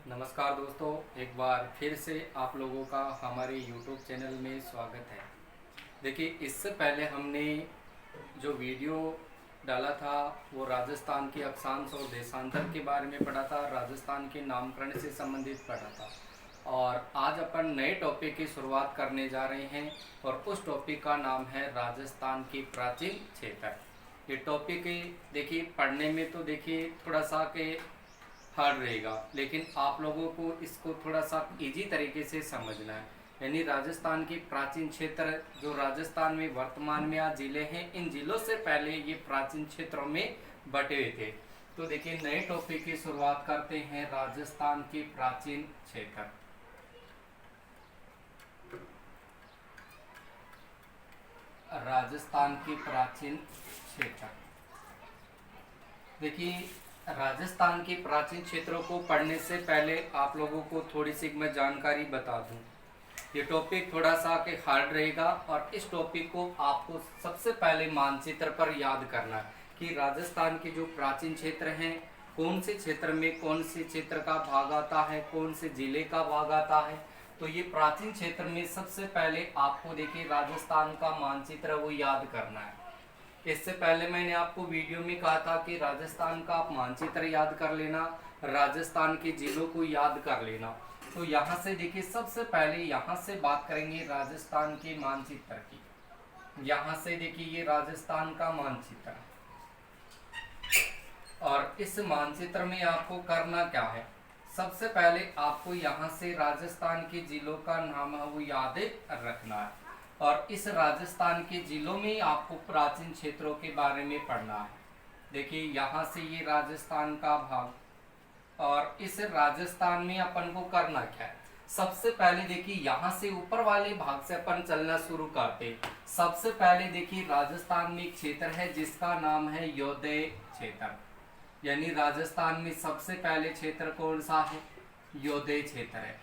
नमस्कार दोस्तों, एक बार फिर से आप लोगों का हमारे YouTube चैनल में स्वागत है। देखिए, इससे पहले हमने जो वीडियो डाला था वो राजस्थान के अक्षांश और देशांतर के बारे में पढ़ा था, राजस्थान के नामकरण से संबंधित पढ़ा था। और आज अपन नए टॉपिक की शुरुआत करने जा रहे हैं और उस टॉपिक का नाम है राजस्थान के प्राचीन क्षेत्र। ये टॉपिक देखिए पढ़ने में तो देखिए थोड़ा सा के हार्ड रहेगा, लेकिन आप लोगों को इसको थोड़ा सा इजी तरीके से समझना है। यानी राजस्थान के प्राचीन क्षेत्र जो राजस्थान में वर्तमान में आज जिले हैं, इन जिलों से पहले ये प्राचीन क्षेत्रों में बटे हुए थे। तो देखिए नए टॉपिक की शुरुआत करते हैं, राजस्थान के प्राचीन क्षेत्र। राजस्थान के प्राचीन क्षेत्र। देखिए, राजस्थान के प्राचीन क्षेत्रों को पढ़ने से पहले आप लोगों को थोड़ी सी मैं जानकारी बता दूं। ये टॉपिक थोड़ा सा के हार्ड रहेगा और इस टॉपिक को आपको सबसे पहले मानचित्र पर याद करना है कि राजस्थान के जो प्राचीन क्षेत्र हैं, कौन से क्षेत्र में कौन से क्षेत्र का भाग आता है, कौन से जिले का भाग आता है। तो ये प्राचीन क्षेत्र में सबसे पहले आपको देखिए राजस्थान का मानचित्र वो याद करना है। इससे पहले मैंने आपको वीडियो में कहा था कि राजस्थान का आप मानचित्र याद कर लेना, राजस्थान के जिलों को याद कर लेना। तो यहाँ से देखिए सबसे पहले यहाँ से बात करेंगे राजस्थान के मानचित्र की। यहाँ से देखिए ये राजस्थान का मानचित्र और इस मानचित्र में आपको करना क्या है, सबसे पहले आपको यहाँ से राजस्थान के जिलों का नाम है वो याद रखना है और इस राजस्थान के जिलों में आपको प्राचीन क्षेत्रों के बारे में पढ़ना है। देखिए यहाँ से ये राजस्थान का भाग और इस राजस्थान में अपन को करना क्या है, सबसे पहले देखिए यहाँ से ऊपर वाले भाग से अपन चलना शुरू करते। सबसे पहले देखिए राजस्थान में एक क्षेत्र है जिसका नाम है योदय क्षेत्र। यानी राजस्थान में सबसे पहले क्षेत्र कौन सा है, योदय क्षेत्र है।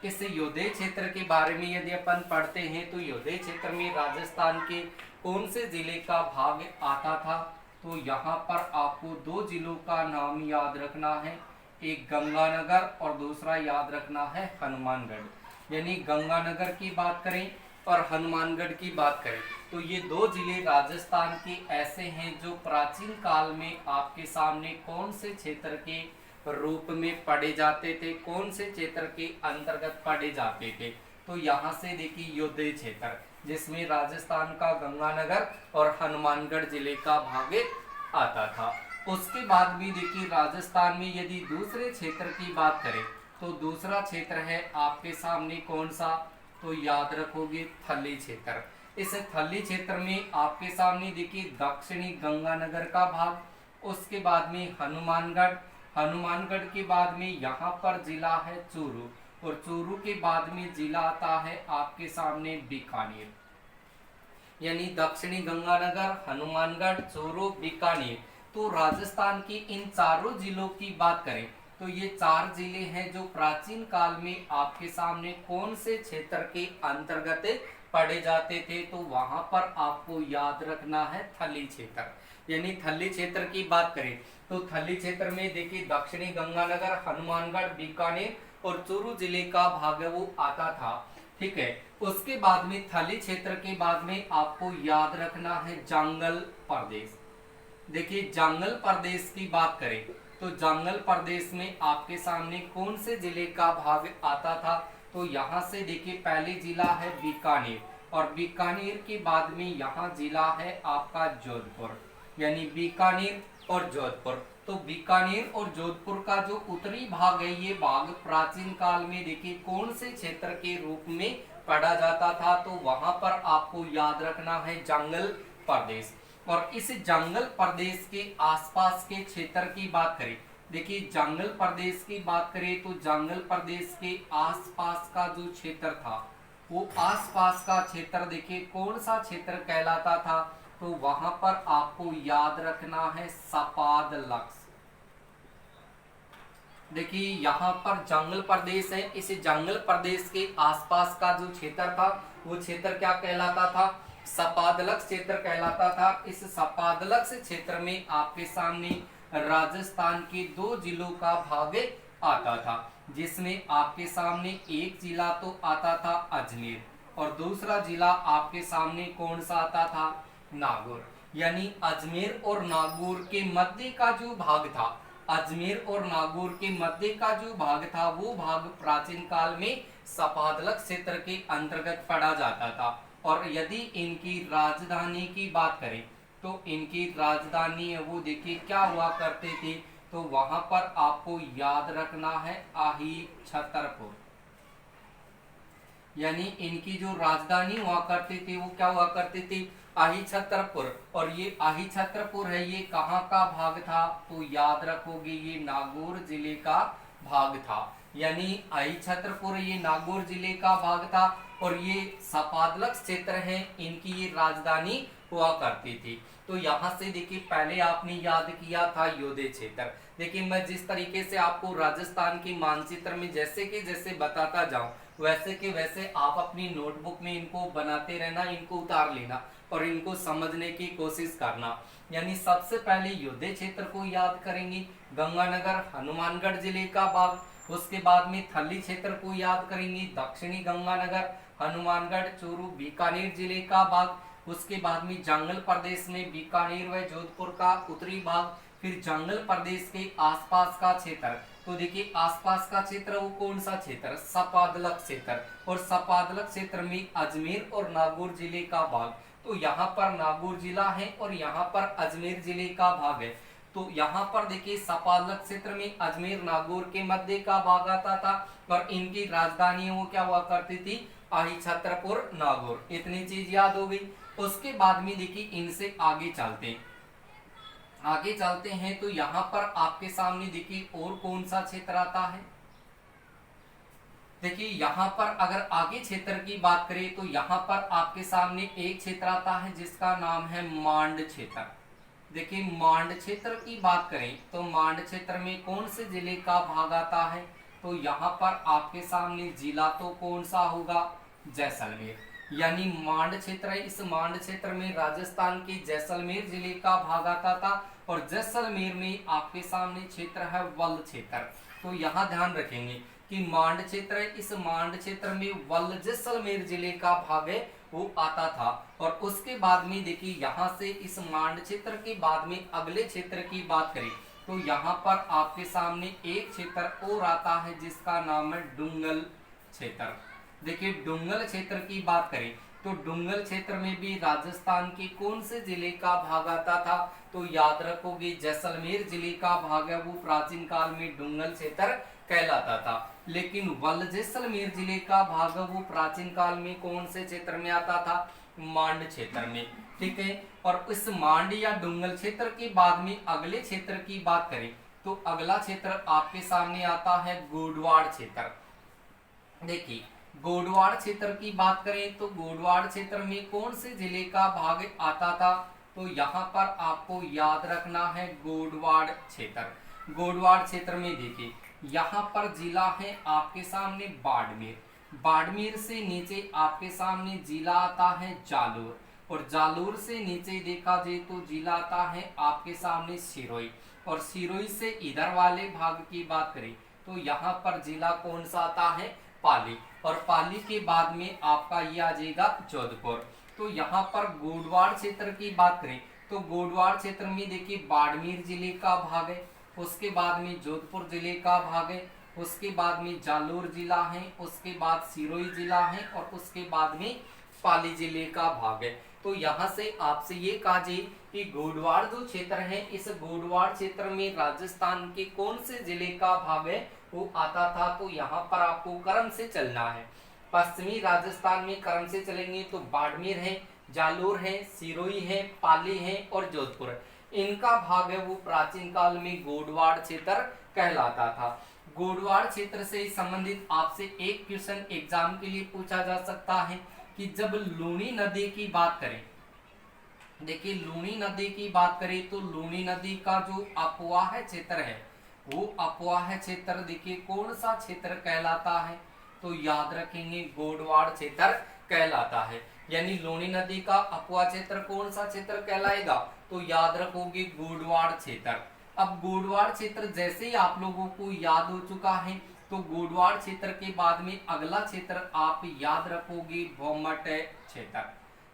इस योदय क्षेत्र के बारे में यदि अपन पढ़ते हैं तो योदय क्षेत्र में राजस्थान के कौन से जिले का भाग आता था, तो यहाँ पर आपको दो जिलों का नाम याद रखना है, एक गंगानगर और दूसरा याद रखना है हनुमानगढ़। यानी गंगानगर की बात करें और हनुमानगढ़ की बात करें तो ये दो जिले राजस्थान के ऐसे हैं जो प्राचीन काल में आपके सामने कौन से क्षेत्र के रूप में पढ़े जाते थे, कौन से क्षेत्र के अंतर्गत पढ़े जाते थे। तो यहाँ से देखिए योदय क्षेत्र जिसमें राजस्थान का गंगानगर और हनुमानगढ़ जिले का भाग आता था। उसके बाद भी देखिए राजस्थान में यदि दूसरे क्षेत्र की बात करें तो दूसरा क्षेत्र है आपके सामने कौन सा, तो याद रखोगे थली क्षेत्र। इस थली क्षेत्र में आपके सामने देखिए दक्षिणी गंगानगर का भाग, उसके बाद में हनुमानगढ़, हनुमानगढ़ के बाद में यहाँ पर जिला है चूरू और चूरू के बाद में जिला आता है आपके सामने बीकानेर। यानी दक्षिणी गंगानगर, हनुमानगढ़, चूरू, बीकानेर। तो राजस्थान के इन चारों जिलों की बात करें तो ये चार जिले हैं जो प्राचीन काल में आपके सामने कौन से क्षेत्र के अंतर्गत पढ़े जाते थे, तो वहां पर आपको याद रखना है थली क्षेत्र। यानी थली क्षेत्र की बात करें तो थली क्षेत्र में देखिए दक्षिणी गंगानगर, हनुमानगढ़, बीकानेर और चूरू जिले का भाग वो आता था। ठीक है, उसके बाद में थली क्षेत्र के बाद में आपको याद रखना है जांगल प्रदेश। देखिए जांगल प्रदेश की बात करें तो जांगल प्रदेश में आपके सामने कौन से जिले का भाग आता था, तो यहाँ से देखिए पहले जिला है बीकानेर और बीकानेर के बाद में यहाँ जिला है आपका जोधपुर। यानी बीकानेर और जोधपुर। तो बीकानेर और जोधपुर का जो उत्तरी भाग है ये भाग प्राचीन काल में देखिए कौन से क्षेत्र के रूप में पढ़ा जाता था, तो वहां पर आपको याद रखना है जांगल प्रदेश। और इस जांगल प्रदेश के आसपास के क्षेत्र की बात करें, देखिए जांगल प्रदेश की बात करें तो जांगल प्रदेश के आसपास का जो क्षेत्र था वो आसपास का क्षेत्र देखिए कौन सा क्षेत्र कहलाता था, तो वहां पर आपको याद रखना है सपाद लक्स। देखिए यहाँ पर जंगल प्रदेश है, इस जंगल प्रदेश के आसपास का जो क्षेत्र था वो क्षेत्र क्या कहलाता था, सपादलक्स क्षेत्र कहलाता था। इस सपादलक्स क्षेत्र में आपके सामने राजस्थान के दो जिलों का भाग आता था, जिसमें आपके सामने एक जिला तो आता था अजमेर और दूसरा जिला आपके सामने कौन सा आता था, नागौर। यानी अजमेर और नागौर के मध्य का जो भाग था, अजमेर और नागौर के मध्य का जो भाग था, वो भाग प्राचीन काल में सपादलक क्षेत्र के अंतर्गत पड़ा जाता था। और यदि इनकी राजधानी की बात करें तो इनकी राजधानी है वो देखिए क्या हुआ करते थे, तो वहां पर आपको याद रखना है आही छतरपुर। यानी इनकी जो राजधानी हुआ करते थे वो क्या हुआ करते थे, आही छतरपुर। और ये आही छतरपुर है, ये कहाँ का भाग था, तो याद रखोगे ये नागौर जिले का भाग था। यानी आही छतरपुर ये नागौर जिले का भाग था और ये सपादलक क्षेत्र है, इनकी ये राजधानी हुआ करती थी। तो यहाँ से देखिए पहले आपने याद किया था योधे क्षेत्र। देखिए मैं जिस तरीके से आपको राजस्थान के मानचित्र में जैसे कि जैसे बताता जाऊं, वैसे के वैसे आप अपनी नोटबुक में इनको बनाते रहना, इनको उतार लेना और इनको समझने की कोशिश करना। यानी सबसे पहले योधे क्षेत्र को याद करेंगे, गंगानगर हनुमानगढ़ जिले का भाग। उसके बाद में थली क्षेत्र को याद करेंगे, दक्षिणी गंगानगर हनुमानगढ़ चूरू बीकानेर जिले का भाग। उसके बाद में जंगल प्रदेश में बीकानेर व जोधपुर का उत्तरी भाग। फिर जंगल प्रदेश के आसपास का क्षेत्र, तो देखिए आसपास का क्षेत्र वो कौन सा क्षेत्र, सपादलक क्षेत्र। और सपादलक क्षेत्र में अजमेर और नागौर जिले का भाग। तो यहाँ पर नागौर जिला है और यहाँ पर अजमेर जिले का भाग है। तो यहाँ पर देखिए सपादलक क्षेत्र में अजमेर नागौर के मध्य का भाग आता था और इनकी राजधानी वो क्या हुआ करती थी, आही छतरपुर नागौर। इतनी चीज याद हो गई। उसके बाद में देखिए इनसे आगे चलते हैं तो यहाँ पर आपके सामने देखिए और कौन सा क्षेत्र आता है। देखिए यहाँ पर अगर आगे क्षेत्र की बात करें तो यहाँ पर आपके सामने एक क्षेत्र आता है जिसका नाम है मांड क्षेत्र। देखिए मांड क्षेत्र की बात करें तो मांड क्षेत्र में कौन से जिले का भाग आता है, तो यहाँ पर आपके सामने जिला तो कौन सा होगा, जैसलमेर। यानी मांड क्षेत्र है, इस मांड क्षेत्र में राजस्थान के जैसलमेर जिले का भाग आता था और जैसलमेर में आपके सामने क्षेत्र है वल क्षेत्र। तो यहाँ ध्यान रखेंगे कि मांड क्षेत्र है, इस मांड क्षेत्र में वल जैसलमेर जिले का भाग है वो आता था। और उसके बाद में देखिए यहाँ से इस मांड क्षेत्र के बाद में अगले क्षेत्र की बात करें तो यहाँ पर आपके सामने एक क्षेत्र और आता है जिसका नाम है डुंगल क्षेत्र। देखिए डुंगल क्षेत्र की बात करें तो डुंगल क्षेत्र में भी राजस्थान के कौन से जिले का भाग आता था, तो याद रखोगे जैसलमेर जिले का भाग है वो प्राचीन काल में डुंगल क्षेत्र कहलाता था। लेकिन वल जैसलमेर जिले का भाग वो प्राचीन काल में कौन से क्षेत्र में आता था, मांड क्षेत्र में। ठीक है। और इस मांड या डुंगल क्षेत्र के बाद में अगले क्षेत्र की बात करें तो अगला क्षेत्र आपके सामने आता है गोडवाड़ क्षेत्र। देखिए गोडवाड़ क्षेत्र की बात करें तो गोडवाड़ क्षेत्र में कौन से जिले का भाग आता था, तो यहाँ पर आपको याद रखना है गोडवाड़ क्षेत्र। गोडवाड़ क्षेत्र में देखिए यहाँ पर जिला है आपके सामने बाड़मेर। बाड़मेर से नीचे आपके सामने जिला आता है जालोर और जालोर से नीचे देखा जाए तो जिला आता है आपके सामने सिरोही। और सिरोही से इधर वाले भाग की बात करें तो यहाँ पर जिला कौन सा आता है, पाली। और पाली के बाद में आपका ये आ जाएगा जोधपुर। तो यहाँ पर गोडवाड़ क्षेत्र की बात करें तो गोडवाड़ क्षेत्र में देखिए बाड़मेर जिले का भाग है, उसके बाद में जोधपुर जिले का भाग है, उसके बाद में जालोर जिला है, उसके बाद सिरोही जिला है और उसके बाद में पाली जिले का भाग है। तो यहाँ से आपसे ये कहा जाए कि गोडवाड़ जो क्षेत्र है, इस गोडवाड़ क्षेत्र में राजस्थान के कौन से जिले का भाग है वो आता था, तो यहाँ पर आपको क्रम से चलना है। पश्चिमी राजस्थान में क्रम से चलेंगे तो बाड़मेर है, जालोर है, सिरोही है, पाली है और जोधपुर है। इनका भाग है वो प्राचीन काल में गोडवाड़ क्षेत्र कहलाता था। गोडवाड़ क्षेत्र से संबंधित आपसे एक क्वेश्चन एग्जाम के लिए पूछा जा सकता है कि जब लूनी नदी की बात करें, देखिए लूनी नदी की बात करें तो लूनी नदी का जो अपवाह क्षेत्र है वो अपवाह क्षेत्र देखिए कौन सा क्षेत्र कहलाता है, तो याद रखेंगे गोडवाड़ क्षेत्र कहलाता है। यानी लूनी नदी का अपवाह क्षेत्र कौन सा क्षेत्र कहलाएगा, तो याद रखोगे गोडवाड़ क्षेत्र। अब गोडवाड़ क्षेत्र जैसे ही आप लोगों को याद हो चुका है, तो गोडवाड़ क्षेत्र के बाद में अगला क्षेत्र आप याद रखोगे भौमट क्षेत्र।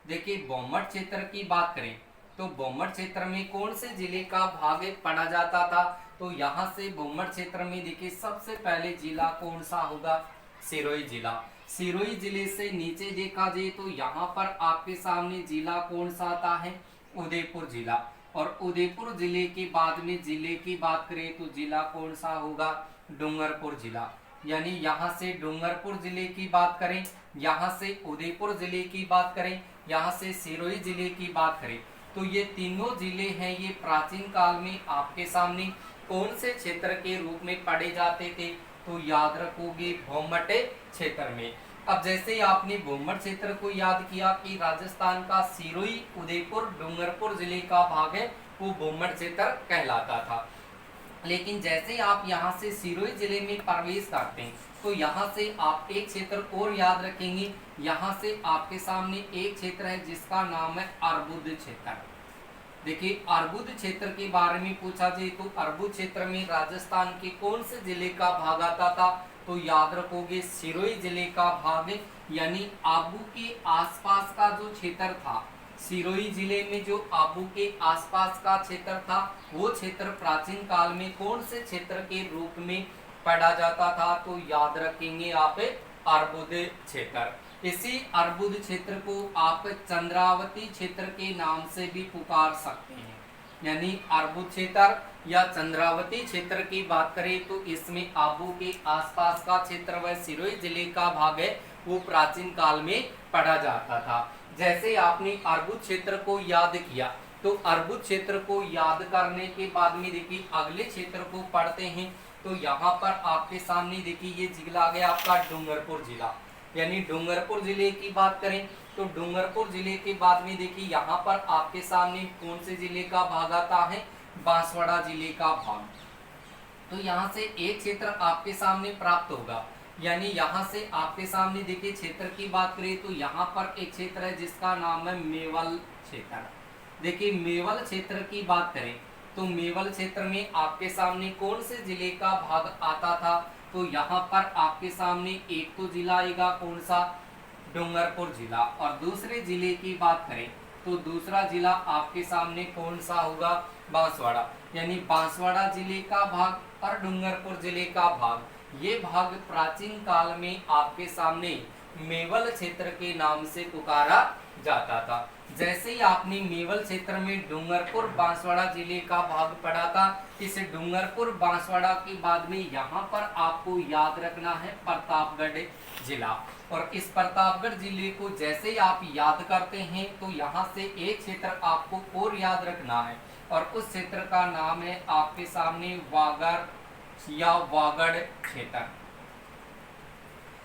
देखिए भौमट क्षेत्र की बात करें तो भौमट क्षेत्र में कौन से जिले का भाग पड़ा जाता था, तो यहाँ से भौमट क्षेत्र में देखिए सबसे पहले जिला कौन सा होगा, सिरोही जिला। सिरोही जिले से नीचे देखा जाए तो यहाँ पर आपके सामने जिला कौन सा आता है, उदयपुर जिला। और उदयपुर जिले के बाद में जिले की बात करें तो जिला कौन सा होगा, डूंगरपुर जिला। यानी यहाँ से डूंगरपुर जिले की बात करें, यहाँ से उदयपुर जिले की बात करें, यहाँ से सिरोही जिले की बात करें, तो ये तीनों जिले हैं, ये प्राचीन काल में आपके सामने कौन से क्षेत्र के रूप में पढ़े जाते थे, तो याद रखोगे भौमट क्षेत्र में। अब जैसे आपने भौमट क्षेत्र को याद किया कि राजस्थान का सिरोही, उदयपुर, डूंगरपुर जिले का भाग है, वो भौमट क्षेत्र कहलाता था। लेकिन जैसे आप यहाँ से सिरोही जिले में प्रवेश करते हैं तो यहाँ से आप एक क्षेत्र और याद रखेंगे। यहाँ से आपके सामने एक क्षेत्र है जिसका नाम है अर्बुद क्षेत्र। देखिए अर्बुद क्षेत्र के बारे में पूछा जाए तो अर्बुद क्षेत्र में राजस्थान के कौन से जिले का भाग आता था, तो याद रखोगे सिरोही जिले का भाग, यानी आबू के आसपास का जो क्षेत्र था, सिरोही जिले में जो आबू के आसपास का क्षेत्र था, वो क्षेत्र प्राचीन काल में कौन से क्षेत्र के रूप में पढ़ा जाता था, तो याद रखेंगे आप अर्बुद क्षेत्र। इसी अर्बुद क्षेत्र को आप चंद्रावती क्षेत्र के नाम से भी पुकार सकते हैं। यानी अर्बुद क्षेत्र या चंद्रावती क्षेत्र की बात करें तो इसमें आबू के आसपास का क्षेत्र व सिरोही जिले का भाग है, वो प्राचीन काल में पढ़ा जाता था। जैसे आपने अर्बुद क्षेत्र को याद किया तो अर्बुद क्षेत्र को याद करने के बाद में देखिए अगले क्षेत्र को पढ़ते हैं। तो यहाँ पर आपके सामने देखिए ये जिला आ गया आपका डूंगरपुर जिला। यानी डूंगरपुर जिले की बात करें तो डूंगरपुर जिले के बाद में देखिए यहाँ पर आपके सामने कौन से जिले का भाग आता है, बांसवाड़ा जिले का भाग। तो यहाँ से एक क्षेत्र आपके सामने प्राप्त होगा। यानी यहाँ से आपके सामने देखिए क्षेत्र की बात करें तो यहाँ पर एक क्षेत्र है जिसका नाम है मेवल क्षेत्र। देखिए मेवल क्षेत्र की बात करें तो मेवल क्षेत्र में आपके सामने कौन से जिले का भाग आता था, तो यहाँ पर आपके सामने एक तो जिला आएगा कौन सा, डूंगरपुर जिला। और दूसरे जिले की बात करें तो दूसरा जिला आपके सामने कौन सा होगा, बांसवाड़ा। यानी बांसवाड़ा जिले का भाग और डूंगरपुर जिले का भाग, ये भाग प्राचीन काल में आपके सामने मेवल क्षेत्र के नाम से पुकारा जाता था। जैसे ही आपने मेवल क्षेत्र में डूंगरपुर बांसवाड़ा जिले का भाग पढ़ा था, इस डूंगरपुर बांसवाड़ा के बाद में यहाँ पर आपको याद रखना है प्रतापगढ़ जिला। और इस प्रतापगढ़ जिले को जैसे ही आप याद करते हैं तो यहाँ से एक क्षेत्र आपको और याद रखना है, और उस क्षेत्र का नाम है आपके सामने वागड़ या वागड़ क्षेत्र।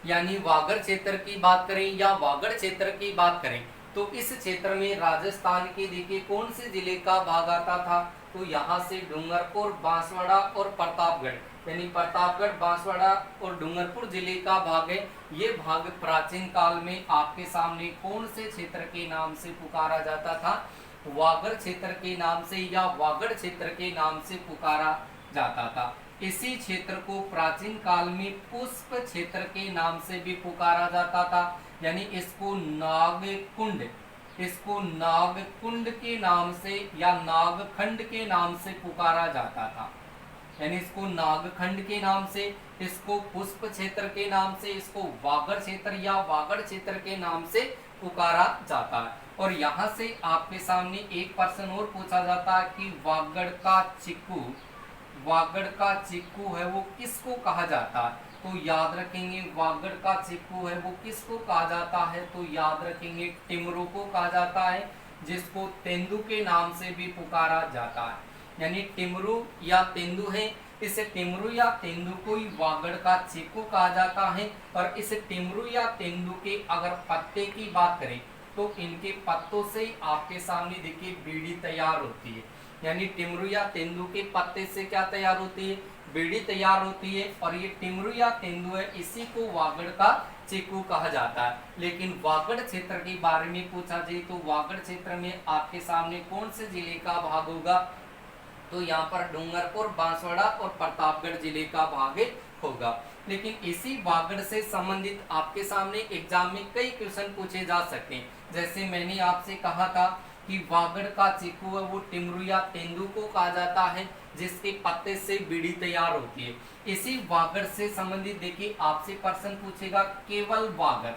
यानी वागड़ क्षेत्र की बात करें या वागड़ क्षेत्र की बात करें तो इस क्षेत्र में राजस्थान के देखिए कौन से जिले का भाग आता था, तो यहाँ से डूंगरपुर, बांसवाड़ा और प्रतापगढ़, यानी प्रतापगढ़, बांसवाड़ा और डूंगरपुर जिले का भाग है। ये भाग प्राचीन काल में आपके सामने कौन से क्षेत्र के नाम से पुकारा जाता था, वागड़ क्षेत्र के नाम से या वागड़ क्षेत्र के नाम से पुकारा जाता था। इसी क्षेत्र को प्राचीन काल में पुष्प क्षेत्र के नाम से भी पुकारा जाता था। यानी इसको नागकुंड, इसको नागकुंड के नाम से या नागखंड के नाम से पुकारा जाता था। यानी इसको नागखंड के नाम से, इसको पुष्प क्षेत्र के नाम से, इसको वागड़ क्षेत्र या वागड़ क्षेत्र के नाम से पुकारा जाता है। और यहाँ से आपके सामने एक प्रश्न और पूछा जाता है कि वागड़ का चिक्कू, वागड़ का चिक्कू है वो किसको कहा जाता है, तो याद रखेंगे वागड़ का चिक्कू है वो किसको कहा जाता है, तो याद रखेंगे टिमरू को कहा जाता है, जिसको तेंदु के नाम से भी पुकारा जाता है। यानी टिमरू या तेंदु है, इस टिमरू या तेंदु को ही वागड़ का चिक्कू कहा जाता है। और इस टिमरू या तेंदु के अगर पत्ते की बात करें तो इनके पत्तों से आपके सामने देखिए बीड़ी तैयार होती है। यानी टिमरू या तेंदु के पत्ते से क्या तैयार होती है, बीड़ी तैयार होती है। और ये टिमरू या तेंदु है, इसी को वागड़ का चिक्कू कहा जाता है। लेकिन वागड़ क्षेत्र के बारे में पूछा जाए तो वागड़ क्षेत्र में आपके सामने कौन से जिले का भाग होगा, तो यहाँ पर डूंगरपुर, बांसवाड़ा और प्रतापगढ़ जिले का भाग होगा। लेकिन इसी वागड़ से संबंधित आपके सामने एग्जाम में कई क्वेश्चन पूछे जा सकते हैं। जैसे मैंने आपसे कहा था कि वागड़ का चीकू है वो टिमरू या तेंदू को कहा जाता है, जिसके पत्ते से बीड़ी तैयार होती है। इसी वागड़ से संबंधित देखिए आपसे प्रश्न पूछेगा केवल वागड़।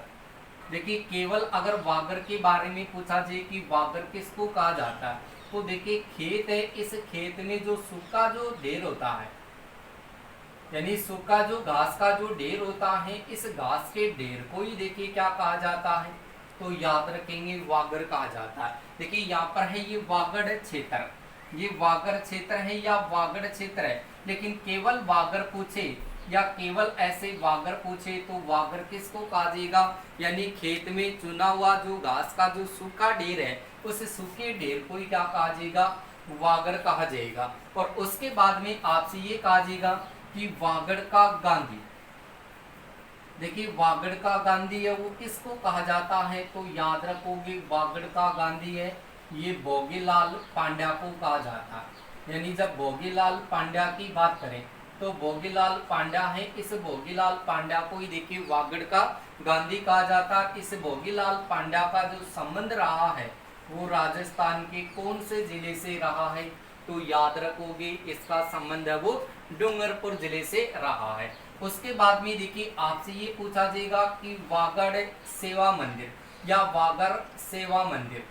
देखिए केवल अगर वागड़ के बारे में पूछा जाए कि वागड़ किसको कहा जाता है, तो देखिए खेत है, इस खेत में जो सूखा जो ढेर होता है, यानी सूखा जो घास का जो ढेर होता है, इस घास के ढेर को ही देखिए क्या कहा जाता है, तो याद रखेंगे वागड़ कहा जाता है। देखिए यहाँ पर है ये वागड़ क्षेत्र, ये वागड़ क्षेत्र है या वागड़ क्षेत्र है। लेकिन केवल वागड़ पूछे या केवल ऐसे वागड़ पूछे तो वागड़ किसको कहा जाएगा, यानी खेत में चुना हुआ जो घास का जो सूखा ढेर है, उस सूखे ढेर को ही क्या कहा जाएगा, वागड़ कहा जाएगा। और उसके बाद में आपसे ये कहा जाएगा कि वागड़ का गांधी। देखिए वागड़ का गांधी है वो किसको कहा जाता है, तो याद रखोगे वागड़ का गांधी है ये भोगीलाल पांड्या को कहा जाता है। यानी जब भोगीलाल पांड्या की बात करें तो भोगीलाल पांड्या है, इस भोगीलाल पांड्या को ही देखिए वागड़ का गांधी कहा जाता है। इस भोगीलाल पांड्या का जो संबंध रहा है वो राजस्थान के कौन से जिले से रहा है, तो याद रखोगे इसका संबंध है वो डूंगरपुर जिले से रहा है। उसके बाद में देखिए आपसे ये पूछा जाएगा कि वागड़ सेवा मंदिर या वागड़ सेवा मंदिर।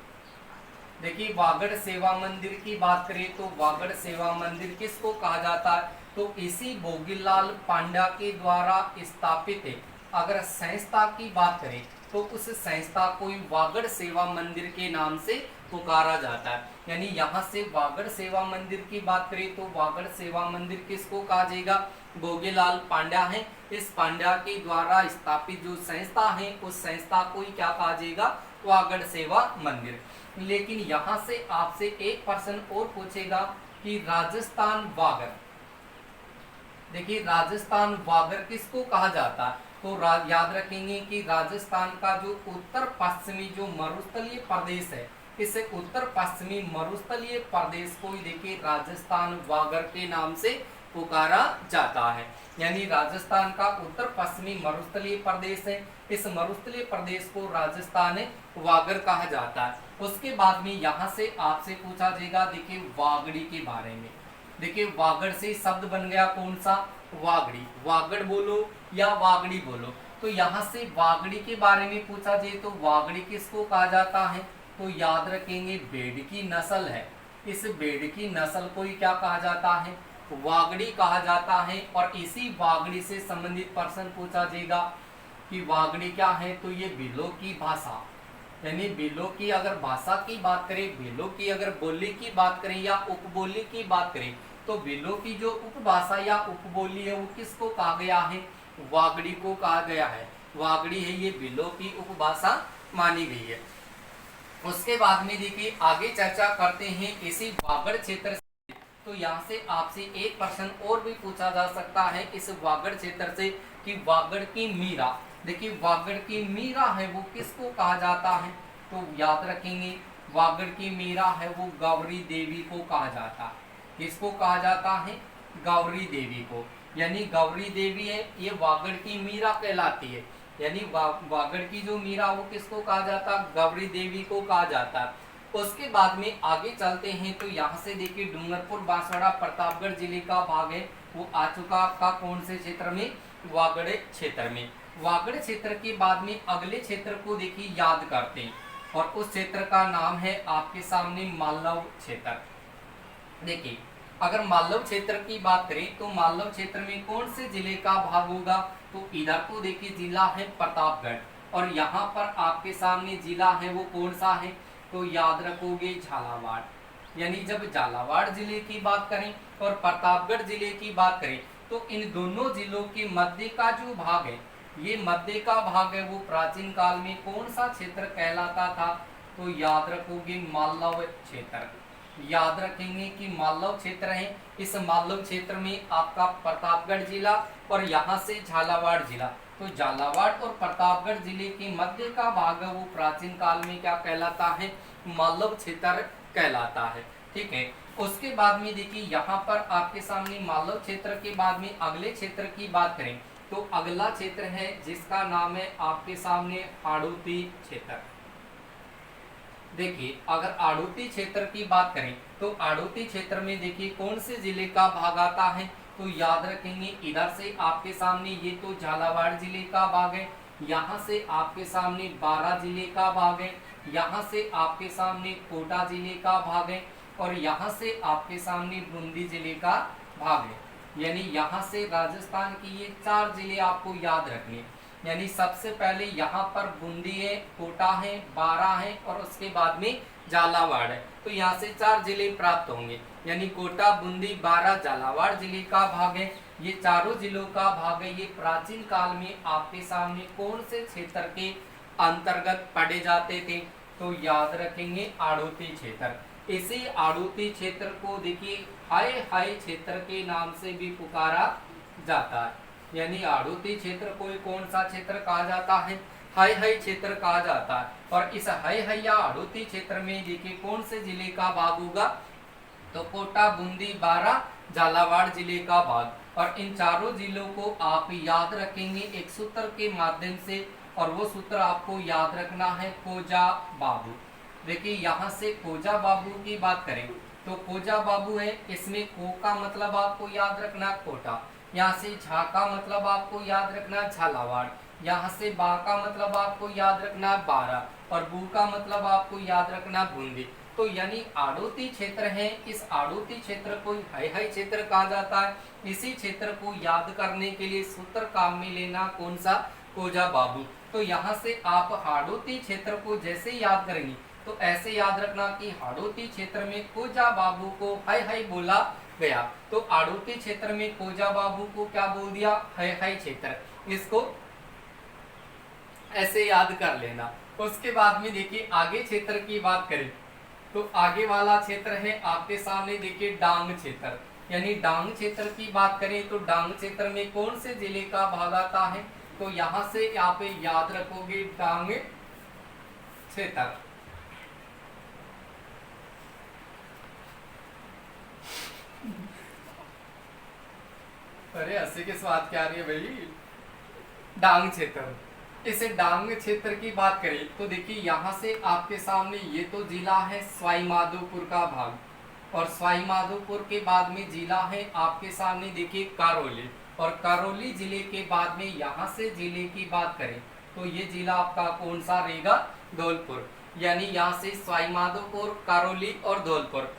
देखिए वागड़ सेवा मंदिर की बात करें तो वागड़ सेवा मंदिर किसको कहा जाता है, तो इसी भोगीलाल पांड्या के द्वारा स्थापित है। अगर संस्था की बात करें तो उस संस्था को वागड़ सेवा मंदिर के नाम से पुकारा जाता है। यानी यहाँ से वागड़ सेवा मंदिर की बात करें तो वागड़ सेवा मंदिर किसको कहा जाएगा, भोगीलाल पांड्या है, इस पांड्या के द्वारा स्थापित जो संस्था है उस संस्था को ही क्या कहा जाएगा, वागड़ सेवा मंदिर। लेकिन यहाँ से आपसे एक प्रश्न और पूछेगा कि राजस्थान वागड़। देखिए राजस्थान वागड़ किसको कहा जाता है, तो याद रखेंगे कि राजस्थान का जो उत्तर पश्चिमी जो मरुस्थलीय प्रदेश है, इस उत्तर पश्चिमी मरुस्थलीय प्रदेश को ही देखिए राजस्थान वागड़ के नाम से पुकारा जाता है। यानी राजस्थान का उत्तर पश्चिमी मरुस्थलीय प्रदेश है, इस मरुस्थलीय प्रदेश को राजस्थान वागड़ कहा जाता है। उसके बाद में यहाँ से आपसे पूछा जाएगा देखिए वागड़ी के बारे में। देखिए वागड़ से शब्द बन गया कौन सा, वागड़ी। वागड़ बोलो या वागड़ी बोलो, तो यहाँ से वागड़ी के बारे में पूछा जाए तो वागड़ी किसको कहा जाता है, तो याद रखेंगे भेड़ की नस्ल है, इस भेड़ की नस्ल को ही क्या कहा जाता है, वागड़ी कहा जाता है। और इसी वागड़ी से संबंधित प्रश्न पूछा जाएगा कि वागड़ी क्या है, तो ये भीलों की भाषा, यानी भीलों की अगर भाषा की बात करें, भीलों की अगर बोली की बात करें या उपबोली की बात करें, तो भीलों की जो उपभाषा या उपबोली है वो किसको कहा गया है, वागड़ी को कहा गया है। वागड़ी है ये भीलों की उपभाषा मानी गई है। उसके बाद में देखिए आगे चर्चा करते हैं इसी वागड़ क्षेत्र से। तो यहाँ से आपसे एक प्रश्न और भी पूछा जा सकता है इस वागड़ क्षेत्र से कि वागड़ की मीरा। देखिए वागड़ की मीरा है वो किसको कहा जाता है, तो याद रखेंगे वागड़ की मीरा है वो गौरी देवी को कहा जाता है। किसको कहा जाता है, गौरी देवी को। यानी गौरी देवी है ये वागड़ की मीरा कहलाती है। यानी वागड़ की जो मीरा वो किसको कहा जाता है, गौरी देवी को कहा जाता है। उसके बाद में आगे चलते हैं तो यहाँ से देखिए डूंगरपुर, बांसवाड़ा, प्रतापगढ़ जिले का भाग है वो आ चुका आपका कौन से क्षेत्र में, वागड़ क्षेत्र में। वागड़ क्षेत्र के बाद में अगले क्षेत्र को देखिए याद करते हैं और उस क्षेत्र का नाम है आपके सामने मालव क्षेत्र। देखिए अगर मालव क्षेत्र की बात करें तो मालव क्षेत्र में कौन से जिले का भाग होगा, तो इधर को देखिए जिला है प्रतापगढ़ और यहाँ पर आपके सामने जिला है वो कौन सा है, तो याद रखोगे झालावाड़। यानी जब झालावाड़ जिले की बात करें और प्रतापगढ़ जिले की बात करें तो इन दोनों जिलों के मध्य का जो भाग है, ये मध्य का भाग है वो प्राचीन काल में कौन सा क्षेत्र कहलाता था, तो याद रखोगे मालव क्षेत्र। याद रखेंगे कि मालव क्षेत्र है, इस मालव क्षेत्र में आपका प्रतापगढ़ जिला और यहाँ से झालावाड़ जिला, तो झालावाड़ और प्रतापगढ़ जिले के मध्य का भाग है वो प्राचीन काल में क्या कहलाता है, मालव क्षेत्र कहलाता है। ठीक है। उसके बाद में देखिए यहाँ पर आपके सामने मालव क्षेत्र के बाद में अगले क्षेत्र की बात करें तो अगला क्षेत्र है जिसका नाम है आपके सामने हाड़ौती क्षेत्र। देखिए अगर आड़ौती क्षेत्र की बात करें तो आड़ौती क्षेत्र में देखिए कौन से जिले का भाग आता है, तो याद रखेंगे इधर से आपके सामने ये तो झालावाड़ जिले का भाग है, यहाँ से आपके सामने बारां जिले का भाग है, यहाँ से आपके सामने कोटा जिले का भाग है और यहाँ से आपके सामने बूंदी जिले का भाग है। यानी यहाँ से राजस्थान की ये 4 जिले आपको याद रखने। यानी सबसे पहले यहाँ पर बूंदी है, कोटा है, बारां है और उसके बाद में झालावाड़ है। तो यहाँ से 4 जिले प्राप्त होंगे। यानी कोटा, बूंदी, बारां, झालावाड़ जिले का भाग है। ये चारों जिलों का भाग है। ये प्राचीन काल में आपके सामने कौन से क्षेत्र के अंतर्गत पढ़े जाते थे, तो याद रखेंगे आड़ौती क्षेत्र। इसी आड़ौती क्षेत्र को देखिए हाय हाय क्षेत्र के नाम से भी पुकारा जाता है। यानी आड़ौती क्षेत्र को कौन सा क्षेत्र कहा जाता है, हाय हाय क्षेत्र कहा जाता है। और इस हाय हाय या आड़ौती क्षेत्र में देखिए कौन से जिले का भाग होगा, तो कोटा, बूंदी, बारां, झालावाड़ जिले का भाग। और इन चारों जिलों को आप याद रखेंगे एक सूत्र के माध्यम से, और वो सूत्र आपको याद रखना है खोजा बाबू। देखिए यहाँ से खोजा बाबू की बात करें तो खोजा बाबू है, इसमें को का मतलब आपको याद रखना कोटा, यहाँ से झा का मतलब आपको याद रखना झालावाड़, यहाँ से बा का मतलब आपको याद रखना बारां और बू का मतलब आपको याद रखना बूंदी। तो यानी आड़ौती क्षेत्र है, इस आड़ौती क्षेत्र को हाय हाय क्षेत्र कहा जाता है। इसी क्षेत्र को याद करने के लिए सूत्र काम में लेना कौन सा, खोजा बाबू। तो यहाँ से आप हाड़ौती क्षेत्र को जैसे याद करेंगे तो ऐसे याद रखना कि हाड़ौती क्षेत्र में खोजा बाबू को हाय हाय बोला गया। तो आड़ौती क्षेत्र में खोजा बाबू को क्या बोल दिया, हाय हाय क्षेत्र। इसको ऐसे याद कर लेना। उसके बाद में देखिए आगे क्षेत्र की बात करें तो आगे वाला क्षेत्र है आपके सामने देखिए डांग क्षेत्र। यानी डांग क्षेत्र की बात करें तो डांग क्षेत्र में कौन से जिले का भाग आता है, तो यहाँ से आप याद रखोगे डांग क्षेत्र। अरे हंसी के स्वाद क्या आ रही है भाई। डांग क्षेत्र, इसे डांग क्षेत्र की बात करें तो देखिए यहाँ से आपके सामने ये तो जिला है सवाई माधोपुर का भाग, और सवाई माधोपुर के बाद में जिला है आपके सामने देखिए करौली, और करौली जिले के बाद में यहाँ से जिले की बात करें तो ये जिला आपका कौन सा रहेगा, धौलपुर। यानी यहाँ से सवाई माधोपुर, करौली और धौलपुर,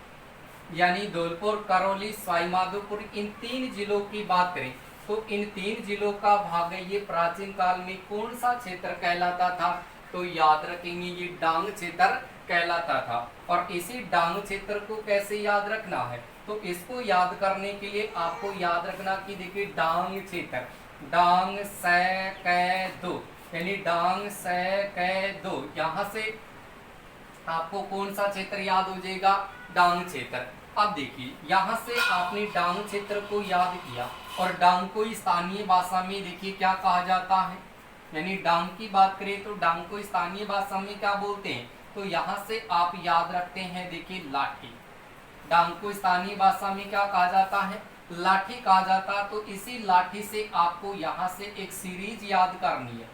यानी धौलपुर, करौली, सवाई माधोपुर, इन 3 जिलों की बात करें तो इन 3 जिलों का भाग है। ये प्राचीन काल में कौन सा क्षेत्र कहलाता था, तो याद रखेंगे ये डांग क्षेत्र कहलाता था। और इसी डांग क्षेत्र को कैसे याद रखना है, तो इसको याद करने के लिए आपको याद रखना कि देखिए डांग क्षेत्र, डांग से कै दो, यानी डांग से कै दो, यहाँ से आपको कौन सा क्षेत्र याद हो जाएगा, डांग क्षेत्र। अब देखिए यहाँ से आपने डांग क्षेत्र को याद किया, और डांग को स्थानीय भाषा में देखिए क्या कहा जाता है। यानी डांग की बात करें तो डांग को स्थानीय भाषा में क्या बोलते हैं, तो यहाँ से आप याद रखते हैं देखिए लाठी। डांग को स्थानीय भाषा में क्या कहा जाता है, लाठी कहा जाता। तो इसी लाठी से आपको यहाँ से एक सीरीज याद करनी है,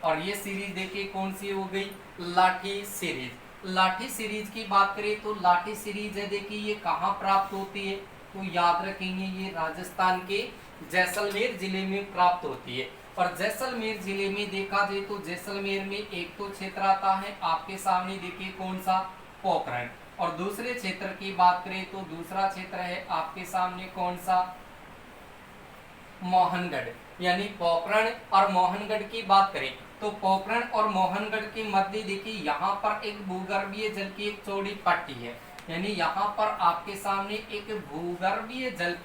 और ये सीरीज देखिए कौन सी हो गई, लाठी सीरीज। लाठी सीरीज की बात करें तो लाठी सीरीज है देखिए ये कहाँ प्राप्त होती है, तो याद रखेंगे ये राजस्थान के जैसलमेर जिले में प्राप्त होती है। और जैसलमेर जिले में देखा जाए तो जैसलमेर में एक तो क्षेत्र आता है आपके सामने देखिए कौन सा, पोखरण, और दूसरे क्षेत्र की बात करें तो दूसरा क्षेत्र है आपके सामने कौन सा, मोहनगढ़। यानी पोखरण और मोहनगढ़ की बात करें तो पोखरण और मोहनगढ़ के मध्य देखिए यहाँ पर एक भूगर्भीय जल की एक चौड़ी पट्टी है। यानी यहाँ पर आपके सामने एक भूगर्भीय जल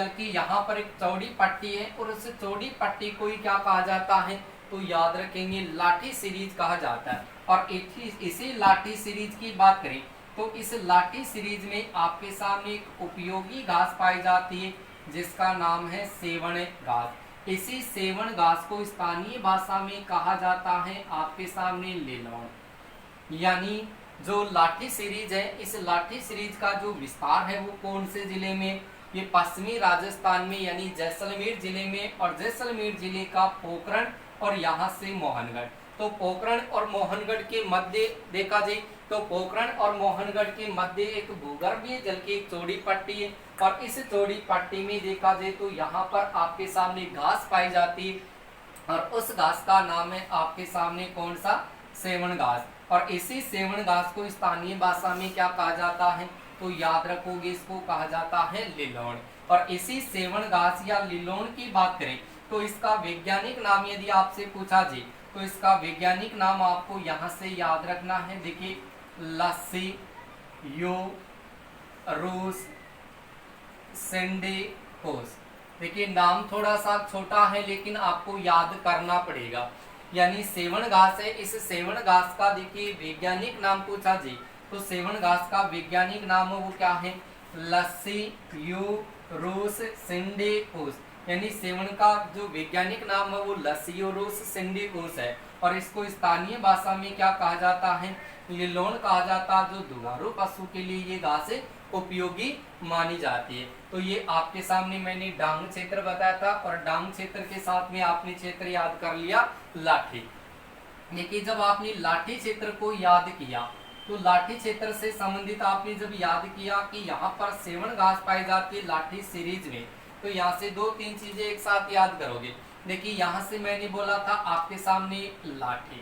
की यहाँ पर एक चौड़ी पट्टी है, और उस चौड़ी पट्टी को ही क्या कहा जाता है, तो याद रखेंगे लाठी सीरीज कहा जाता है। और इसी लाठी सीरीज की बात करें तो इस लाठी सीरीज में आपके सामने एक उपयोगी घास पाई जाती है जिसका नाम है सेवण घास। इसी सेवण घास को स्थानीय भाषा में कहा जाता है आपके सामने लेलौन। यानी जो लाठी सीरीज है, इस लाठी सीरीज का जो विस्तार है वो कौन से जिले में, ये पश्चिमी राजस्थान में यानी जैसलमेर जिले में, और जैसलमेर जिले का पोखरण और यहाँ से मोहनगढ़। तो पोखरण और मोहनगढ़ के मध्य देखा जाए तो पोखरण और मोहनगढ़ के मध्य एक भूगर्भीय जल की एक चौड़ी पट्टी है, और इस चौड़ी पट्टी में देखा जाए तो यहाँ पर आपके सामने घास पाई जाती है, और उस घास का नाम है आपके सामने कौन सा, सेवण घास। और इसी सेवण घास को स्थानीय भाषा में क्या कहा जाता है, तो याद रखोगे इसको कहा जाता है लिलोण। और इसी सेवण घास या लिलोण की बात करें तो इसका वैज्ञानिक नाम यदि आपसे पूछा जाए तो इसका वैज्ञानिक नाम आपको यहाँ से याद रखना है। देखिए लस्सी यू रूस सिंडिकोस। देखिए नाम थोड़ा सा छोटा है लेकिन आपको याद करना पड़ेगा। यानी सेवण घास है, इस सेवण घास का देखिए वैज्ञानिक नाम पूछा जी तो सेवण घास का वैज्ञानिक नाम वो क्या है, लस्सी यू रूस सिंडिकोस। यानी सेवण का जो वैज्ञानिक नाम है वो लस्सियोरुस सिंडिकोस है, और इसको स्थानीय भाषा में क्या कहा जाता है, लिलोण कहा जाता है, जो दुधारू पशु के लिए ये घास उपयोगी मानी जाती है। तो ये आपके सामने मैंने डांग क्षेत्र बताया था, और डांग क्षेत्र के साथ में आपने क्षेत्र याद कर लिया लाठी। देखिए जब आपने लाठी क्षेत्र को याद किया तो लाठी क्षेत्र से संबंधित आपने जब याद किया कि यहाँ पर सेवण घास पाई जाती है लाठी सीरीज में, तो यहाँ से दो तीन चीजें एक साथ याद करोगे। देखिए यहाँ से मैंने बोला था आपके सामने लाठी,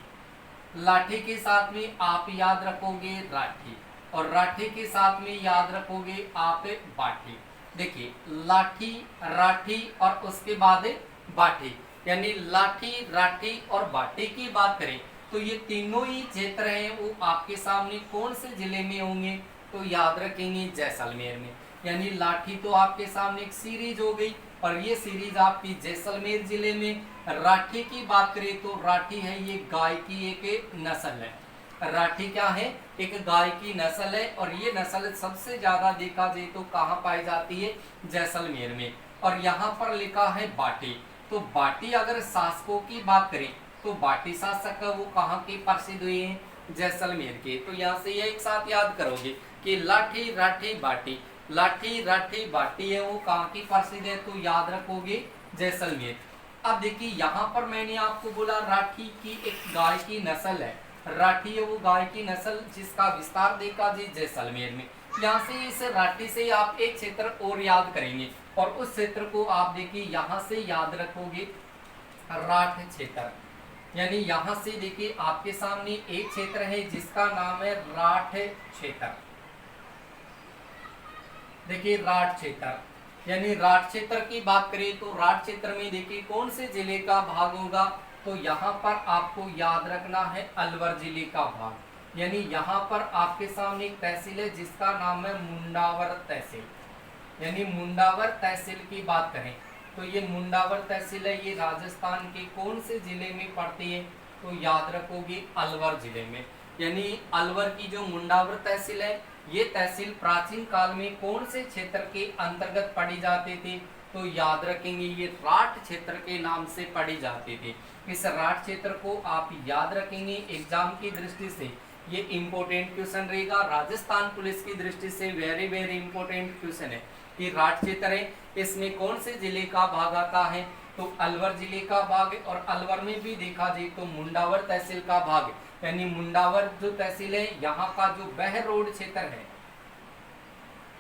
लाठी के साथ में आप याद रखोगे राठी, और राठी के साथ में याद रखोगे आप बाठी। देखिए लाठी राठी और उसके बाद बाठी, यानी लाठी राठी और बाठी की बात करें तो ये तीनों ही क्षेत्र हैं वो आपके सामने कौन से जिले में होंगे, तो याद रखेंगे जैसलमेर में। यानी लाठी तो आपके सामने एक सीरीज हो गई, और ये सीरीज आपकी जैसलमेर जिले में। राठी की बात करें तो राठी है ये गाय की एक नस्ल है। राठी क्या है, एक गाय की नस्ल है, और ये नस्ल सबसे ज्यादा देखा जाए तो कहाँ पाई जाती है, जैसलमेर में। और यहाँ पर लिखा है बाटी, तो बाटी अगर शासकों की बात करें तो बाटी शासक वो कहाँ के प्रसिद्ध हुए हैं, जैसलमेर के। तो यहाँ से ये एक साथ याद करोगे कि लाठी राठी बाटी, लाठी राठी बाटी है वो कहाँ की प्रसिद्ध है, तो याद रखोगे जैसलमेर। अब देखिए यहाँ पर मैंने आपको बोला राठी की एक गाय की नस्ल है, राठी है वो गाय की नस्ल जिसका विस्तार देखा जी जैसलमेर में। यहाँ से इस राठी से आप एक क्षेत्र और याद करेंगे, और उस क्षेत्र को आप देखिए यहाँ से याद रखोगे राठ क्षेत्र। यानी यहाँ से देखिए आपके सामने एक क्षेत्र है जिसका नाम है राठ क्षेत्र। देखिए राठ क्षेत्र, यानी राठ क्षेत्र की बात करें तो राठ क्षेत्र में देखिए कौन से जिले का भाग होगा, तो यहाँ पर आपको याद रखना है अलवर जिले का भाग। यानी यहाँ पर आपके सामने एक तहसील है जिसका नाम है मुंडावर तहसील। यानी मुंडावर तहसील की बात करें तो ये मुंडावर तहसील है, ये राजस्थान के कौन से जिले में पड़ती है, तो याद रखोगे अलवर जिले में। यानी अलवर की जो मुंडावर तहसील है ये तहसील प्राचीन काल में कौन से क्षेत्र के अंतर्गत पड़ी जाती थी, तो याद रखेंगे ये राठ क्षेत्र के नाम से पड़ी जाती थी। इस राठ क्षेत्र को आप याद रखेंगे, एग्जाम की दृष्टि से ये इंपॉर्टेंट क्वेश्चन रहेगा, राजस्थान पुलिस की दृष्टि से वेरी वेरी इंपॉर्टेंट क्वेश्चन है कि राठ क्षेत्र है इसमें कौन से जिले का भाग आता है, तो अलवर जिले का भाग है। और अलवर में भी देखा जाए तो मुंडावर तहसील का भाग है। यानी मुंडावर जो तहसील है यहाँ का जो बहरोड क्षेत्र है,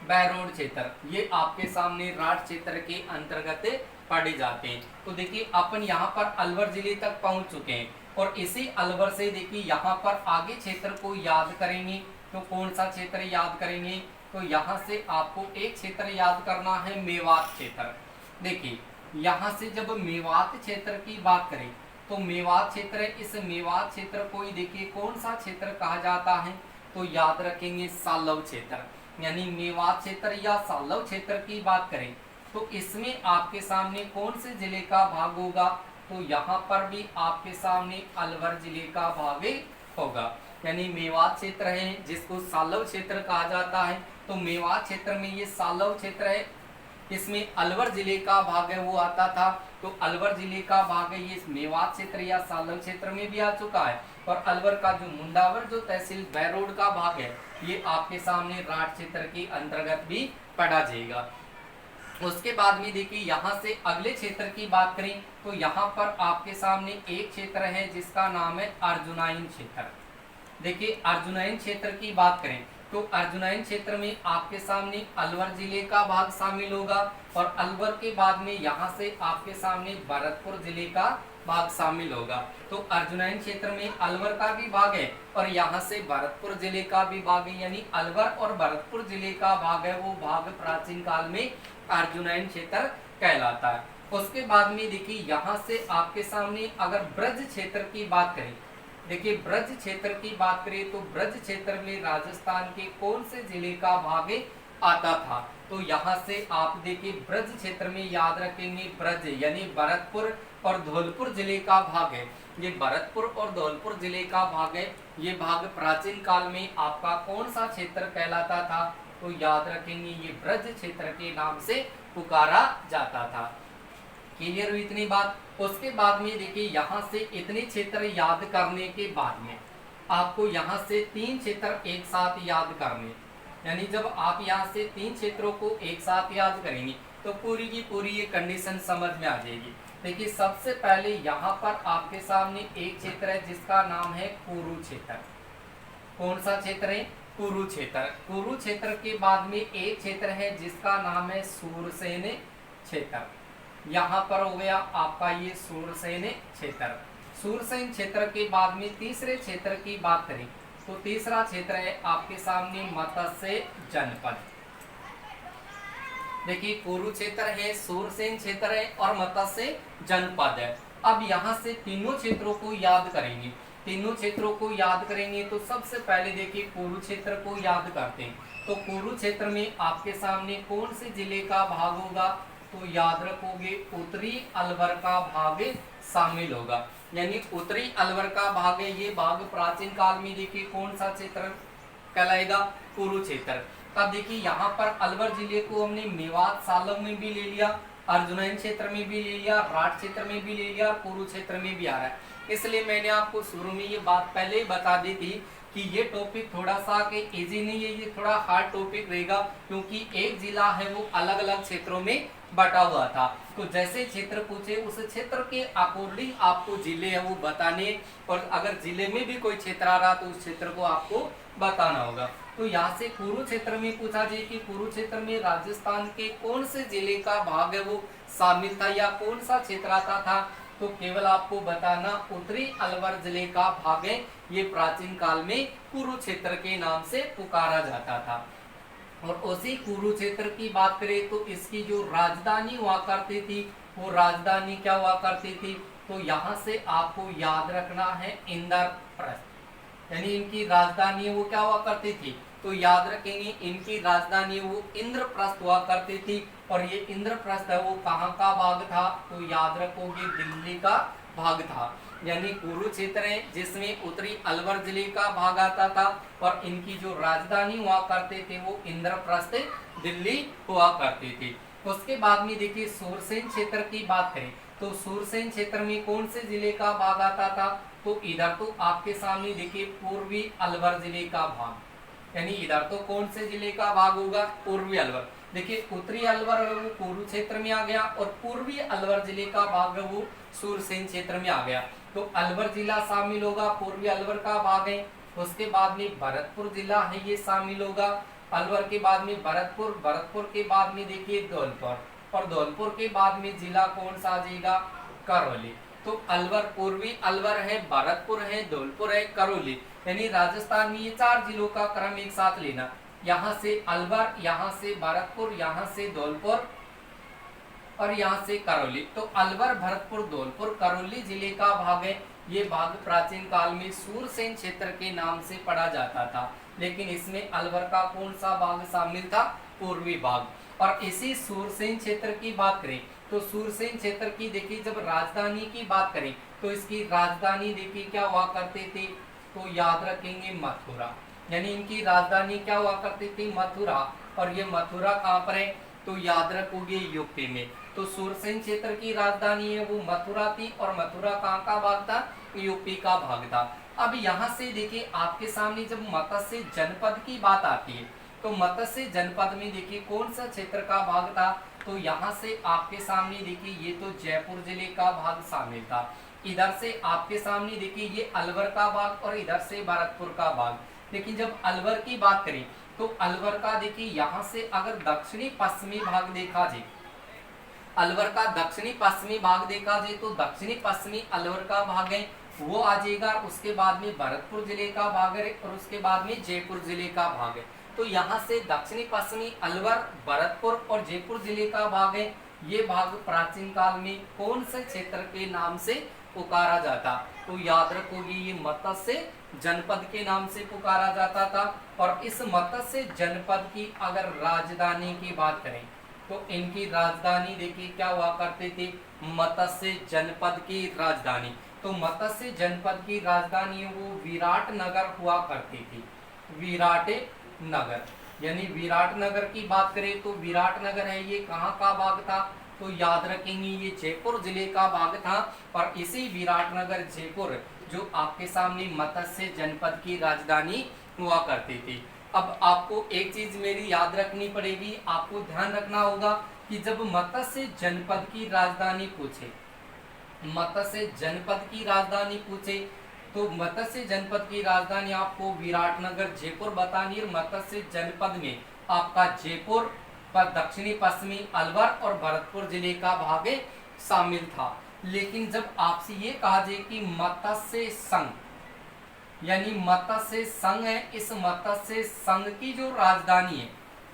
बहरोड क्षेत्र ये आपके सामने राठ क्षेत्र के अंतर्गत पड़े जाते हैं। तो देखिए अपन यहाँ पर अलवर जिले तक पहुँच चुके हैं, और इसी अलवर से देखिए यहाँ पर आगे क्षेत्र को याद करेंगे तो कौन सा क्षेत्र याद करेंगे, तो यहाँ से आपको एक क्षेत्र याद करना है मेवात क्षेत्र। देखिए यहाँ से जब मेवात क्षेत्र की बात करें तो मेवात क्षेत्र है, इस मेवात क्षेत्र को ही देखिए कौन सा क्षेत्र कहा जाता है, तो याद रखेंगे सालव क्षेत्र। यानी मेवात क्षेत्र या सालव क्षेत्र की बात करें तो इसमें आपके सामने कौन से जिले का भाग होगा, तो यहाँ पर भी आपके सामने अलवर जिले का भाग होगा। यानी मेवात क्षेत्र है जिसको सालव क्षेत्र कहा जाता है, तो मेवात क्षेत्र में ये सालव क्षेत्र है, इसमें अलवर जिले का भाग है वो आता था। तो अलवर जिले का भाग है ये मेवात क्षेत्र या सालन क्षेत्र में भी आ चुका है। और अलवर का जो मुंडावर जो तहसील बैरोड का भाग है ये आपके सामने राठ क्षेत्र के अंतर्गत भी पड़ा जाएगा। उसके बाद में देखिए यहाँ से अगले क्षेत्र की बात करें तो यहाँ पर आपके सामने एक क्षेत्र है जिसका नाम है अर्जुनाइन क्षेत्र। देखिए अर्जुनाइन क्षेत्र की बात करें तो अर्जुनाइन क्षेत्र में आपके सामने अलवर जिले का भाग शामिल होगा और अलवर के बाद में यहाँ से आपके सामने भरतपुर जिले का भाग शामिल होगा। तो अर्जुनाइन क्षेत्र में अलवर का भी भाग है और यहाँ से भरतपुर जिले का भी भाग है, यानी अलवर और भरतपुर जिले का भाग है वो भाग प्राचीन काल में अर्जुनाइन क्षेत्र कहलाता है। उसके बाद में देखिए यहाँ से आपके सामने अगर ब्रज क्षेत्र की बात करें, देखिए ब्रज क्षेत्र की बात करें तो ब्रज क्षेत्र में राजस्थान के कौन से जिले का भाग आता था। तो यहाँ से आप देखिए ब्रज क्षेत्र में याद रखेंगे ब्रज यानी भरतपुर और धौलपुर जिले का भाग है। ये भरतपुर और धौलपुर जिले का भाग है। ये भाग प्राचीन काल में आपका कौन सा क्षेत्र कहलाता था, तो याद रखेंगे ये ब्रज क्षेत्र के नाम से पुकारा जाता था। क्लियर हुई इतनी बात। उसके बाद में देखिए यहाँ से इतने क्षेत्र याद करने के बाद में आपको यहाँ से 3 क्षेत्र एक साथ याद करने, यानी जब आप यहाँ से 3 क्षेत्रों को एक साथ याद करेंगे तो पूरी की पूरी ये कंडीशन समझ में आ जाएगी। देखिए सबसे पहले यहाँ पर आपके सामने एक क्षेत्र है जिसका नाम है कुरुक्षेत्र। कौन सा क्षेत्र है? कुरुक्षेत्र। कुरुक्षेत्र के बाद में एक क्षेत्र है जिसका नाम है सूरसेन क्षेत्र। यहाँ पर हो गया आपका ये सूरसेन क्षेत्र। सूरसेन क्षेत्र के बाद में तीसरे क्षेत्र की बात करें तो तीसरा क्षेत्र है आपके सामने मत्स्य जनपद। देखिए कुरुक्षेत्र है, सूरसेन क्षेत्र है और मत्स्य जनपद है। अब यहाँ से तीनों क्षेत्रों को याद करेंगे। तीनों क्षेत्रों को याद करेंगे तो सबसे पहले देखिए कुरुक्षेत्र को याद करते हैं। तो कुरुक्षेत्र में आपके सामने कौन से जिले का भाग होगा, तो याद रखोगे उत्तरी अलवर का भाग शामिल होगा। यानी उत्तरी अलवर का भाग है, ये भाग प्राचीन काल में देखिए कौन सा क्षेत्र कहलाएगा, कुरुक्षेत्र। अब देखिए यहाँ पर अलवर जिले को हमने मेवात सालन में भी ले लिया, अर्जुनाइन क्षेत्र में भी ले लिया, राठ क्षेत्र में भी ले लिया, कुरुक्षेत्र में भी आ रहा है। इसलिए मैंने आपको शुरू में ये बात पहले ही बता दी थी कि ये टॉपिक थोड़ा सा के इजी नहीं है, ये थोड़ा हार्ड टॉपिक रहेगा क्योंकि एक जिला है वो अलग अलग क्षेत्रों में बटा हुआ था। तो जैसे क्षेत्र पूछे उस क्षेत्र के अकॉर्डिंग आपको जिले है वो बताने, और अगर जिले में भी कोई क्षेत्र आ रहा तो उस क्षेत्र को आपको बताना होगा। तो यहाँ से कुरुक्षेत्र में पूछा जाए कि कुरुक्षेत्र में राजस्थान के कौन से जिले का भाग है वो शामिल था या कौन सा क्षेत्र आता था, तो केवल आपको बताना उत्तरी अलवर जिले का भाग है, ये प्राचीन काल में कुरुक्षेत्र के नाम से पुकारा जाता था। और उसी कुरुक्षेत्र की बात करें तो इसकी जो राजधानी हुआ करती थी वो राजधानी क्या हुआ करती थी, तो यहाँ से आपको याद रखना है इंद्रप्रस्थ। यानी इनकी राजधानी वो क्या हुआ करती थी, तो याद रखेंगे इनकी राजधानी वो इंद्रप्रस्थ हुआ करती थी। और ये इंद्रप्रस्थ है वो कहाँ का भाग था, तो याद रखोगे दिल्ली का भाग था। यानी कुरुक्षेत्र है जिसमें उत्तरी अलवर जिले का भाग आता था और इनकी जो राजधानी हुआ करते थे वो इंद्रप्रस्थ दिल्ली हुआ करती थी। उसके बाद में देखिए सूरसेन क्षेत्र की बात करें तो सूरसेन क्षेत्र में कौन से जिले का भाग आता था, तो इधर तो आपके सामने देखिए पूर्वी अलवर जिले का भाग, यानी इधर तो कौन से जिले का भाग होगा, पूर्वी अलवर। देखिए उत्तरी अलवर वो कुरुक्षेत्र में आ गया और पूर्वी अलवर जिले का भाग वो सूरसेन क्षेत्र में आ गया। तो अलवर जिला शामिल होगा, पूर्वी अलवर का भाग है। उसके बाद में भरतपुर जिला है ये शामिल होगा, अलवर के बाद में भरतपुर, भरतपुर के बाद में देखिए धौलपुर और धौलपुर के बाद में जिला कौन सा आ जाएगा, करौली। तो अलवर पूर्वी अलवर है, भरतपुर है, धौलपुर है, करौली। यानी राजस्थान में ये 4 जिलों का क्रम एक साथ लेना, यहाँ से अलवर, यहाँ से भरतपुर, यहाँ से धौलपुर और यहाँ से करौली। तो अलवर, भरतपुर, धौलपुर, करौली जिले का भाग है। ये भाग प्राचीन काल में सूरसेन क्षेत्र के नाम से पढ़ा जाता था, लेकिन इसमें अलवर का कौन सा भाग शामिल था, पूर्वी भाग। और इसी सूरसेन क्षेत्र की बात करें तो सूरसेन क्षेत्र की देखिए जब राजधानी की बात करें तो इसकी राजधानी देखिए क्या हुआ करती थी, तो याद रखेंगे मथुरा। यानी इनकी राजधानी क्या हुआ करती थी, मथुरा। और ये मथुरा कहाँ पर है, तो याद रखोगे यूपी में। तो सुरसेन क्षेत्र की राजधानी है वो मथुरा थी, और मथुरा कहाँ का भाग था, यूपी का भाग था। अब यहाँ से देखिए आपके सामने जब मत्स्य जनपद की बात आती है, तो मत्स्य जनपद में देखिए कौन सा क्षेत्र का भाग था, तो यहाँ से आपके सामने देखिए ये तो जयपुर जिले का भाग शामिल था। इधर से आपके सामने देखिए ये अलवर का भाग, और इधर से भरतपुर का भाग। लेकिन जब अलवर की बात करें तो अलवर का देखिए यहाँ से अगर दक्षिणी पश्चिमी भाग देखा जाए, अलवर का दक्षिणी पश्चिमी भाग देखा जाए तो दक्षिणी पश्चिमी अलवर का भाग है वो आ जाएगा। उसके बाद में भरतपुर जिले का भाग है, और उसके बाद में जयपुर जिले का भाग है। तो यहाँ से दक्षिणी पश्चिमी अलवर, भरतपुर और जयपुर जिले का भाग है। ये भाग प्राचीन काल में कौन से क्षेत्र के नाम से पुकारा जाता, तो याद रखोगे ये मत्स्य जनपद के नाम से पुकारा जाता था। और इस मत्स्य जनपद की अगर राजधानी की बात करें तो इनकी राजधानी देखिए क्या हुआ करते थे, मत्स्य जनपद की राजधानी। तो मत्स्य जनपद की राजधानी वो विराट नगर हुआ करती थी, विराट नगर। यानी विराट नगर की बात करें तो विराट नगर है ये कहाँ का भाग था, तो याद रखेंगे ये जयपुर जिले का भाग था। और इसी विराट नगर जयपुर जो आपके सामने मत्स्य जनपद की राजधानी हुआ करती थी। अब आपको एक चीज मेरी याद रखनी पड़ेगी, आपको ध्यान रखना होगा कि जब मत्स्य जनपद की राजधानी पूछे, मत्स्य जनपद की राजधानी पूछे तो मत्स्य जनपद की राजधानी आपको विराटनगर जयपुर बतानी है। मत्स्य जनपद में आपका जयपुर पर दक्षिणी पश्चिमी अलवर और भरतपुर जिले का भाग शामिल था। लेकिन जब आपसे ये कहा जाए कि मत्स्य संघ, यानी मत्स्य संघ है, इस मत्स्य संघ की जो राजधानी है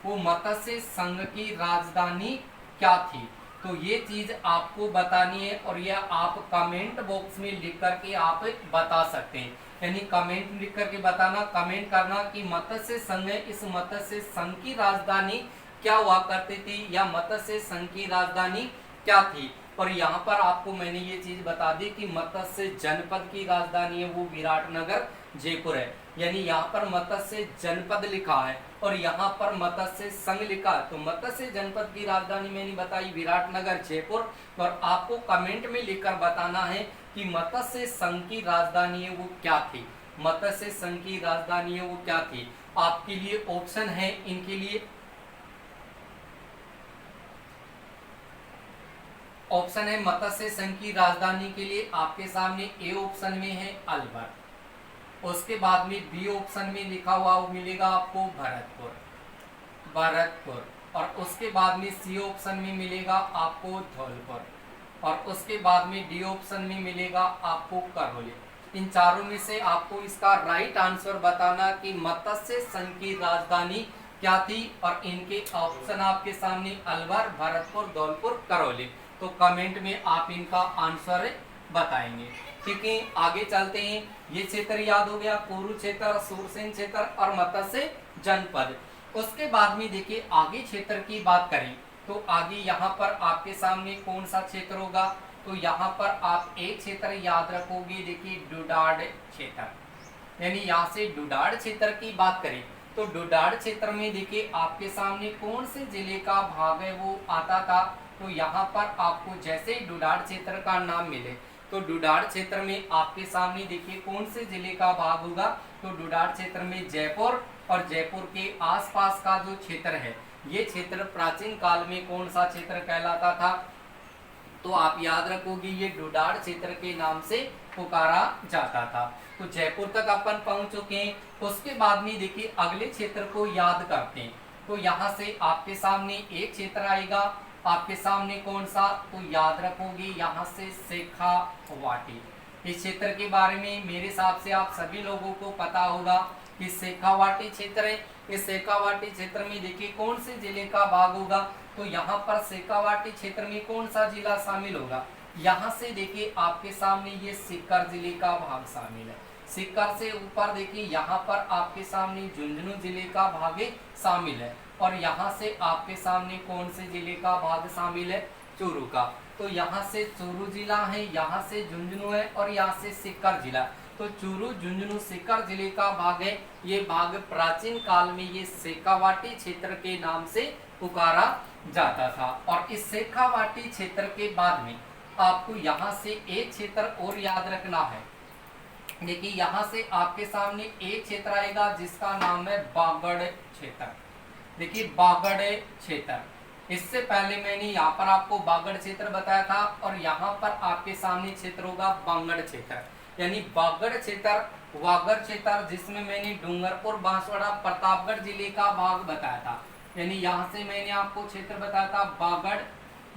वो मत्स्य संघ की राजधानी क्या थी, तो ये चीज आपको बतानी है। और यह आप कमेंट बॉक्स में लिख करके आप बता सकते हैं। यानी कमेंट लिख करके बताना, कमेंट करना कि मत्स्य संघ है, इस मत्स्य संघ की राजधानी क्या हुआ करती थी, या मत्स्य संघ की राजधानी क्या थी। और यहाँ पर आपको मैंने ये चीज बता दी कि मत्स्य जनपद की राजधानी है वो विराटनगर जयपुर है। यानी यहाँ पर मत्स्य जनपद लिखा है और यहाँ पर मत्स्य संघ लिखा है। तो मत्स्य जनपद की राजधानी मैंने बताई विराटनगर जयपुर। और आपको कमेंट में लिखकर बताना है कि मत्स्य संघ की राजधानी है वो क्या थी, मत्स्य संघ की राजधानी है वो क्या थी। आपके लिए ऑप्शन है इनके लिए, ऑप्शन है मत्स्य संघ की राजधानी के लिए आपके सामने ए ऑप्शन में है अलवर, उसके बाद में बी ऑप्शन में लिखा हुआ मिलेगा आपको भरतपुर, भरतपुर, और उसके बाद में सी ऑप्शन में मिलेगा आपको धौलपुर, और उसके बाद में डी ऑप्शन में मिलेगा आपको करौली। इन चारों में से आपको इसका राइट आंसर बताना कि मत्स्य संघ की राजधानी क्या थी। और इनके ऑप्शन आपके सामने अलवर, भरतपुर, धौलपुर, करौली। तो कमेंट में आप इनका आंसर बताएंगे। ठीक है, आगे चलते हैं। ये क्षेत्र याद हो गया, कुरुक्षेत्र, सुरसेन क्षेत्र और मत्स्य जनपद। उसके बाद में देखिए आगे क्षेत्र की बात करें तो आगे यहाँ पर आपके सामने कौन सा क्षेत्र होगा, तो यहाँ पर आप एक क्षेत्र याद रखोगे, देखिए डुडाड़ क्षेत्र। यानी यहाँ से डुडाड़ क्षेत्र की बात करें तो डुडाड़ क्षेत्र में देखिए आपके सामने कौन से जिले का भाग है वो आता था। तो यहाँ पर आपको जैसे डुडाड़ क्षेत्र का नाम मिले तो डुडाड़ क्षेत्र में आपके सामने देखिए कौन से जिले का भाग होगा, तो डुडाड़ क्षेत्र में जयपुर और जयपुर के आसपास का जो क्षेत्र है ये क्षेत्र प्राचीन काल में कौन सा क्षेत्र कहलाता था, तो आप याद रखोगे ये डुडाड़ क्षेत्र के नाम से पुकारा जाता था। तो जयपुर तक अपन पहुंच चुके हैं। उसके बाद में देखिए अगले क्षेत्र को याद करते हैं। तो यहाँ से आपके सामने एक क्षेत्र आएगा, आपके सामने कौन सा, तो याद रखोगे यहाँ से शेखावाटी। इस क्षेत्र के बारे में मेरे हिसाब से आप सभी लोगों को पता होगा कि शेखावाटी क्षेत्र है। इस शेखावाटी क्षेत्र में देखिए कौन से जिले का भाग होगा, तो यहाँ पर शेखावाटी क्षेत्र में कौन सा जिला शामिल होगा, यहाँ से देखिए आपके सामने ये सीकर जिले का भाग शामिल है। सीकर से ऊपर देखिए यहाँ पर आपके सामने झुंझुनू जिले का भाग शामिल है। और यहाँ से आपके सामने कौन से जिले का भाग शामिल है, चूरू का। तो यहाँ से चूरू जिला है, यहाँ से झुंझुनू है और यहाँ से सीकर जिला। तो चूरू, झुंझुनू, सीकर जिले का भाग है। ये भाग प्राचीन काल में ये शेखावाटी क्षेत्र के नाम से पुकारा जाता था। और इस शेखावाटी क्षेत्र के बाद में आपको यहाँ से एक क्षेत्र और याद रखना है। देखिए यहाँ से आपके सामने एक क्षेत्र आएगा जिसका नाम है बागड़ क्षेत्र। देखिए बागड़ क्षेत्र, इससे पहले मैंने यहाँ पर आपको बागड़ क्षेत्र बताया था और यहाँ पर आपके सामने क्षेत्र होगा बांगड़ क्षेत्र। यानी बागड़ क्षेत्र, वागड़ क्षेत्र जिसमें मैंने डूंगरपुर, बांसवाड़ा, प्रतापगढ़ जिले का भाग बताया था। यानी यहाँ से मैंने आपको क्षेत्र बताया था बागड़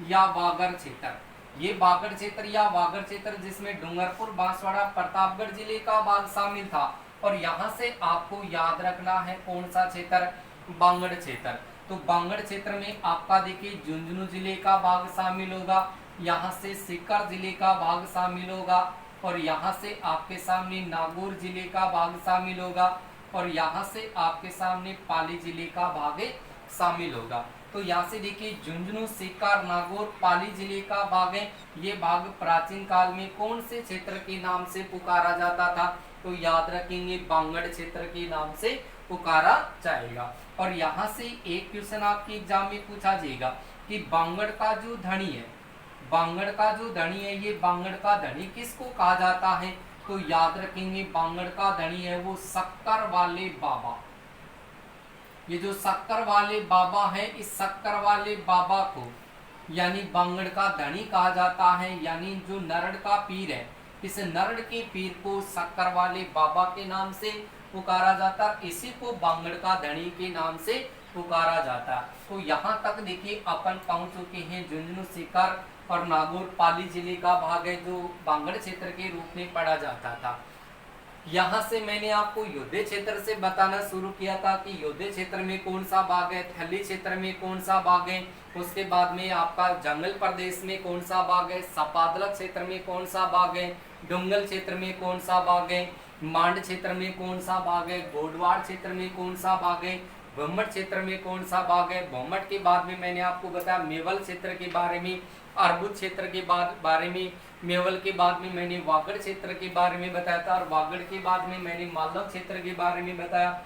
या वागड़ क्षेत्र। ये बागड़ क्षेत्र या वागड़ क्षेत्र जिसमें डूंगरपुर, बांसवाड़ा, प्रतापगढ़ जिले का भाग शामिल था। और यहाँ से आपको याद रखना है कौन सा क्षेत्र, बांगड़ क्षेत्र। तो बांगड़ क्षेत्र में आपका देखिए झुंझुनू जिले का भाग शामिल होगा, यहाँ से सीकर जिले का भाग शामिल होगा और यहाँ से आपके सामने नागौर जिले का भाग शामिल होगा और यहाँ से आपके सामने पाली जिले का भाग शामिल होगा। तो यहाँ से देखिए झुंझुनू, सीकर, नागौर, पाली जिले का भाग है। ये भाग प्राचीन काल में कौन से क्षेत्र के नाम से पुकारा जाता था, तो याद रखेंगे बांगड़ क्षेत्र के नाम से पुकारा जाएगा। और यहाँ से एक क्वेश्चन आपके एग्जाम में पूछा जाएगा कि बांगड़ का जो धनी है, बांगड़ का जो धनी है, ये बांगड़ का धनी किसको कहा जाता है, तो याद रखेंगे बांगड़ का धनी है वो शक्कर वाले बाबा। ये जो शक्कर वाले बाबा है, इस शक्कर वाले बाबा को यानी बांगड़ का धनी कहा जाता है। यानी जो नरड़ का पीर है, इस नरड़ के पीर को शक्कर वाले बाबा के नाम से पुकारा जाता, इसी को बांगड़ का धनी के नाम से पुकारा जाता। तो यहाँ तक देखिए अपन पहुंच चुके हैं झुंझुनू, सीकर और नागौर, पाली जिले का भाग है जो बांगड़ क्षेत्र के रूप में पढ़ा जाता था। यहाँ से मैंने आपको योद्धे क्षेत्र से बताना शुरू किया था कि योद्धे क्षेत्र में कौन सा भाग है, थली क्षेत्र में कौन सा भाग है, उसके बाद में आपका जंगल प्रदेश में कौन सा भाग है, सपादला क्षेत्र में कौन सा भाग है, डुंगल क्षेत्र में कौन सा भाग है, मांड क्षेत्र में कौन सा भाग है, गोडवाड़ क्षेत्र में कौन सा भाग है, भोमट क्षेत्र में कौन सा भाग है। भोमट के बाद में मैंने आपको बताया मेवल क्षेत्र के बारे में, अर्बुद क्षेत्र के बारे में, मेवल के बाद में मैंने वागड़ क्षेत्र के बारे में बताया था और वागड़ के बाद में मैंने मालव क्षेत्र के बारे में बताया।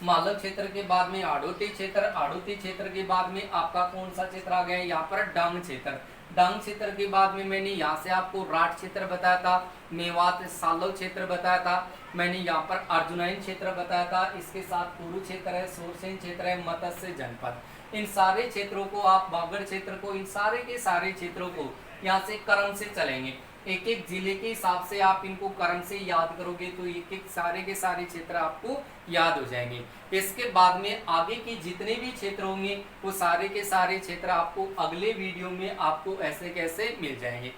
मालव क्षेत्र के बाद में आड़ोती क्षेत्र, आड़ोती क्षेत्र के बाद में आपका कौन सा क्षेत्र आ गया है, यहाँ पर डांग क्षेत्र। डांग क्षेत्र के बाद में मैंने यहाँ से आपको राठ क्षेत्र बताया था, मेवात सालव क्षेत्र बताया था, मैंने यहाँ पर अर्जुनाइन क्षेत्र बताया था, इसके साथ कुरु क्षेत्र है, सोरसेन क्षेत्र है, मत्स्य जनपद। इन सारे क्षेत्रों को आप बागड़ क्षेत्र को, इन सारे के सारे क्षेत्रों को यहाँ से क्रम से चलेंगे, एक एक जिले के हिसाब से आप इनको क्रम से याद करोगे तो एक एक सारे के सारे क्षेत्र आपको याद हो जाएंगे। इसके बाद में आगे के जितने भी क्षेत्र होंगे वो सारे के सारे क्षेत्र आपको अगले वीडियो में आपको ऐसे कैसे मिल जाएंगे।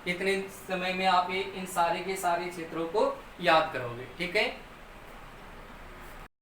इतने समय में आप इन सारे के सारे क्षेत्रों को याद करोगे। ठीक है।